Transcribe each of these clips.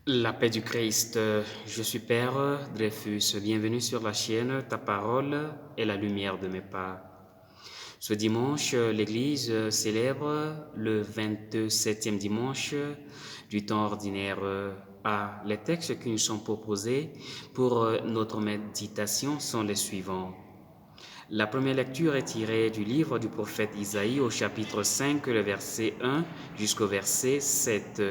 La paix du Christ, je suis Père Dreyfus, bienvenue sur la chaîne Ta parole est la lumière de mes pas. Ce dimanche, l'Église célèbre le 27e dimanche du temps ordinaire. Les textes qui nous sont proposés pour notre méditation sont les suivants. La première lecture est tirée du livre du prophète Isaïe au chapitre 5, le verset 1 jusqu'au verset 7.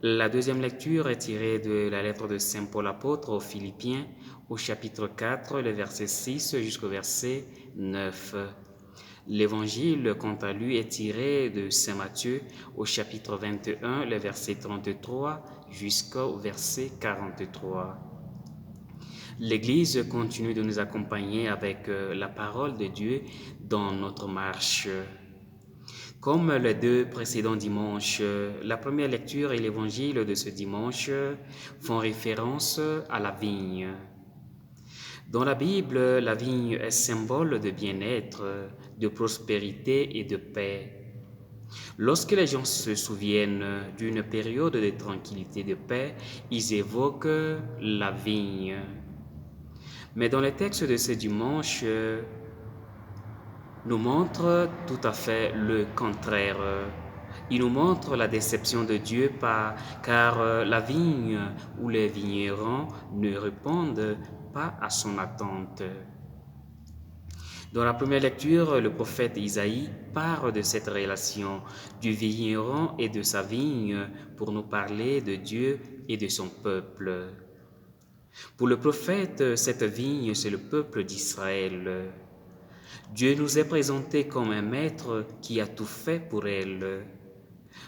La deuxième lecture est tirée de la lettre de Saint Paul apôtre aux Philippiens au chapitre 4, le verset 6 jusqu'au verset 9. L'évangile, quant à lui, est tiré de Saint Matthieu au chapitre 21, le verset 33 jusqu'au verset 43. L'Église continue de nous accompagner avec la parole de Dieu dans notre marche. Comme les deux précédents dimanches, la première lecture et l'évangile de ce dimanche font référence à la vigne. Dans la Bible, la vigne est symbole de bien-être, de prospérité et de paix. Lorsque les gens se souviennent d'une période de tranquillité, de paix, ils évoquent la vigne. Mais dans les textes de ce dimanche, nous montre tout à fait le contraire. Il nous montre la déception de Dieu car la vigne ou les vignerons ne répondent pas à son attente. Dans la première lecture, le prophète Isaïe parle de cette relation du vigneron et de sa vigne pour nous parler de Dieu et de son peuple. Pour le prophète, cette vigne, c'est le peuple d'Israël. Dieu nous est présenté comme un maître qui a tout fait pour elle.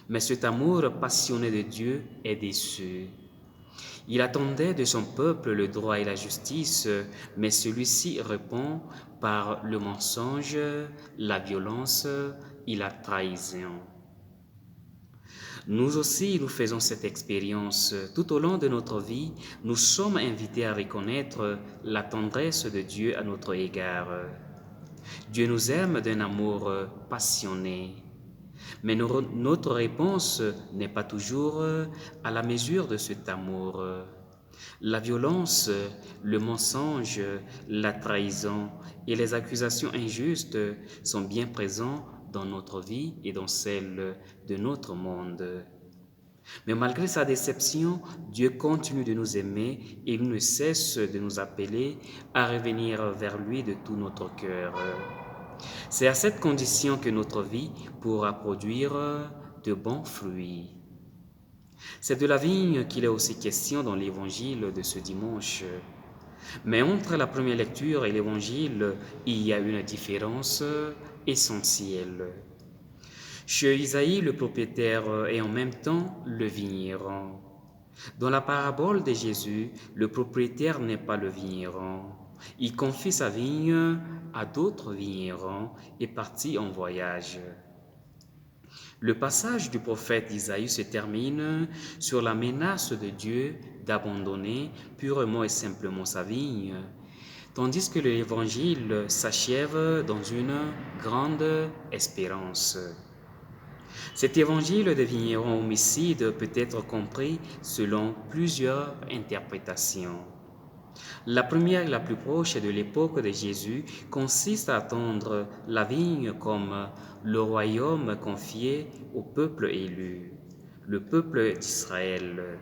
Mais cet amour passionné de Dieu est déçu. Il attendait de son peuple le droit et la justice, mais celui-ci répond par le mensonge, la violence et la trahison. Nous aussi, nous faisons cette expérience. Tout au long de notre vie, nous sommes invités à reconnaître la tendresse de Dieu à notre égard. Dieu nous aime d'un amour passionné. Mais notre réponse n'est pas toujours à la mesure de cet amour. La violence, le mensonge, la trahison et les accusations injustes sont bien présents dans notre vie et dans celle de notre monde. Mais malgré sa déception, Dieu continue de nous aimer et il ne cesse de nous appeler à revenir vers lui de tout notre cœur. C'est à cette condition que notre vie pourra produire de bons fruits. C'est de la vigne qu'il est aussi question dans l'évangile de ce dimanche. Mais entre la première lecture et l'évangile, il y a une différence essentielle. Chez Isaïe, le propriétaire est en même temps le vigneron. Dans la parabole de Jésus, le propriétaire n'est pas le vigneron. Il confie sa vigne à d'autres vignerons et partit en voyage. Le passage du prophète Isaïe se termine sur la menace de Dieu d'abandonner purement et simplement sa vigne, tandis que l'évangile s'achève dans une grande espérance. Cet évangile des vignerons homicides peut être compris selon plusieurs interprétations. La première, la plus proche de l'époque de Jésus, consiste à attendre la vigne comme le royaume confié au peuple élu, le peuple d'Israël.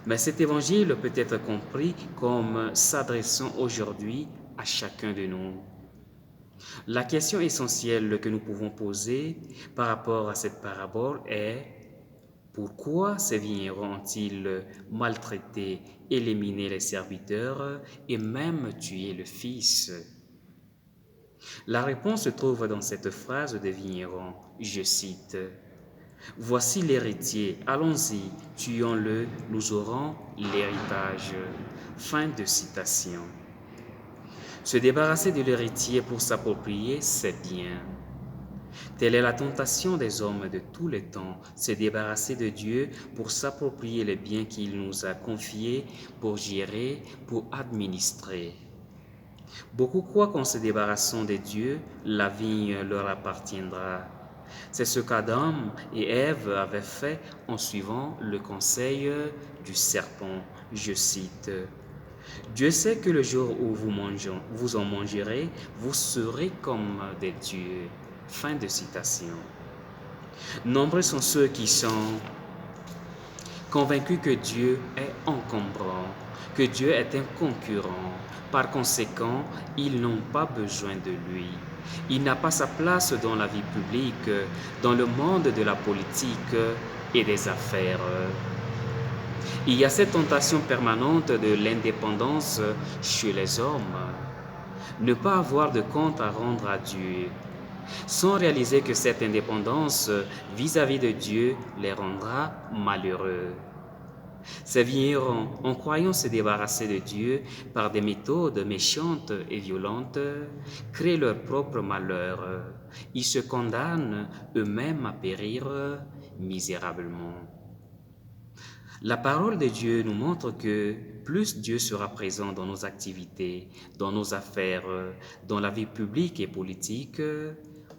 Mais cet évangile peut être compris comme s'adressant aujourd'hui à chacun de nous. La question essentielle que nous pouvons poser par rapport à cette parabole est: pourquoi ces vignerons ont-ils maltraité, éliminé les serviteurs et même tué le fils? La réponse se trouve dans cette phrase des vignerons, je cite: « Voici l'héritier, allons-y, tuons-le, nous aurons l'héritage. » Fin de citation. Se débarrasser de l'héritier pour s'approprier, c'est bien. Telle est la tentation des hommes de tous les temps, se débarrasser de Dieu pour s'approprier les biens qu'il nous a confiés, pour gérer, pour administrer. Beaucoup croient qu'en se débarrassant de Dieu, la vigne leur appartiendra. C'est ce qu'Adam et Ève avaient fait en suivant le conseil du serpent. Je cite, Dieu sait que le jour où vous en mangerez, vous serez comme des dieux. Fin de citation. Nombreux sont ceux qui sont convaincus que Dieu est encombrant, que Dieu est un concurrent. Par conséquent, ils n'ont pas besoin de lui. Il n'a pas sa place dans la vie publique, dans le monde de la politique et des affaires. Il y a cette tentation permanente de l'indépendance chez les hommes. Ne pas avoir de compte à rendre à Dieu, sans réaliser que cette indépendance vis-à-vis de Dieu les rendra malheureux. Ces vignerons, en croyant se débarrasser de Dieu par des méthodes méchantes et violentes, créent leur propre malheur. Ils se condamnent eux-mêmes à périr misérablement. La parole de Dieu nous montre que plus Dieu sera présent dans nos activités, dans nos affaires, dans la vie publique et politique,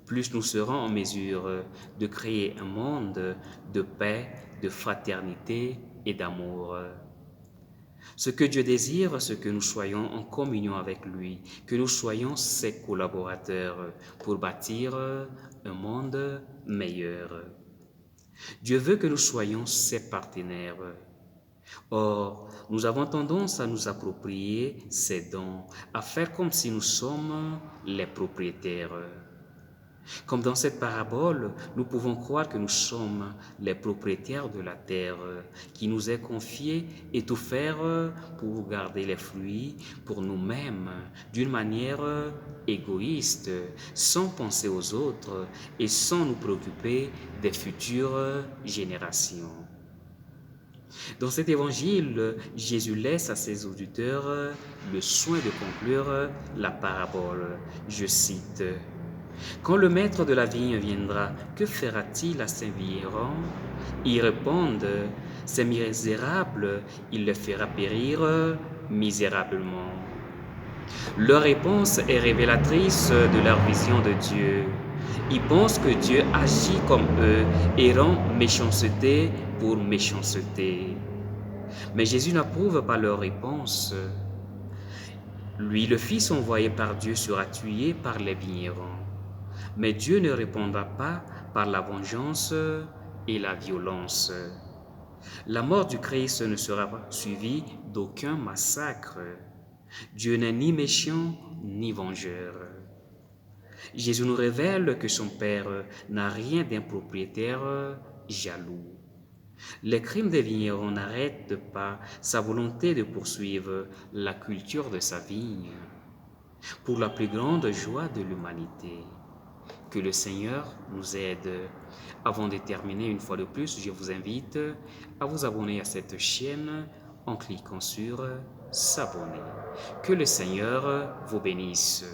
plus nous serons en mesure de créer un monde de paix, de fraternité et d'amour. Ce que Dieu désire, c'est que nous soyons en communion avec lui, que nous soyons ses collaborateurs pour bâtir un monde meilleur. Dieu veut que nous soyons ses partenaires. Or, nous avons tendance à nous approprier ses dons, à faire comme si nous sommes les propriétaires. Comme dans cette parabole, nous pouvons croire que nous sommes les propriétaires de la terre qui nous est confiée et tout faire pour garder les fruits pour nous-mêmes d'une manière égoïste, sans penser aux autres et sans nous préoccuper des futures générations. Dans cet évangile, Jésus laisse à ses auditeurs le soin de conclure la parabole. Je cite, « Quand le maître de la vigne viendra, que fera-t-il à ces vignerons ?» Ils répondent, « Ces misérables, il les fera périr misérablement. » Leur réponse est révélatrice de leur vision de Dieu. Ils pensent que Dieu agit comme eux et rend méchanceté pour méchanceté. Mais Jésus n'approuve pas leur réponse. Lui, le Fils envoyé par Dieu, sera tué par les vignerons. Mais Dieu ne répondra pas par la vengeance et la violence. La mort du Christ ne sera pas suivie d'aucun massacre. Dieu n'est ni méchant ni vengeur. Jésus nous révèle que son Père n'a rien d'un propriétaire jaloux. Les crimes des vignerons n'arrêtent pas sa volonté de poursuivre la culture de sa vigne pour la plus grande joie de l'humanité. Que le Seigneur nous aide. Avant de terminer, une fois de plus, je vous invite à vous abonner à cette chaîne en cliquant sur s'abonner. Que le Seigneur vous bénisse.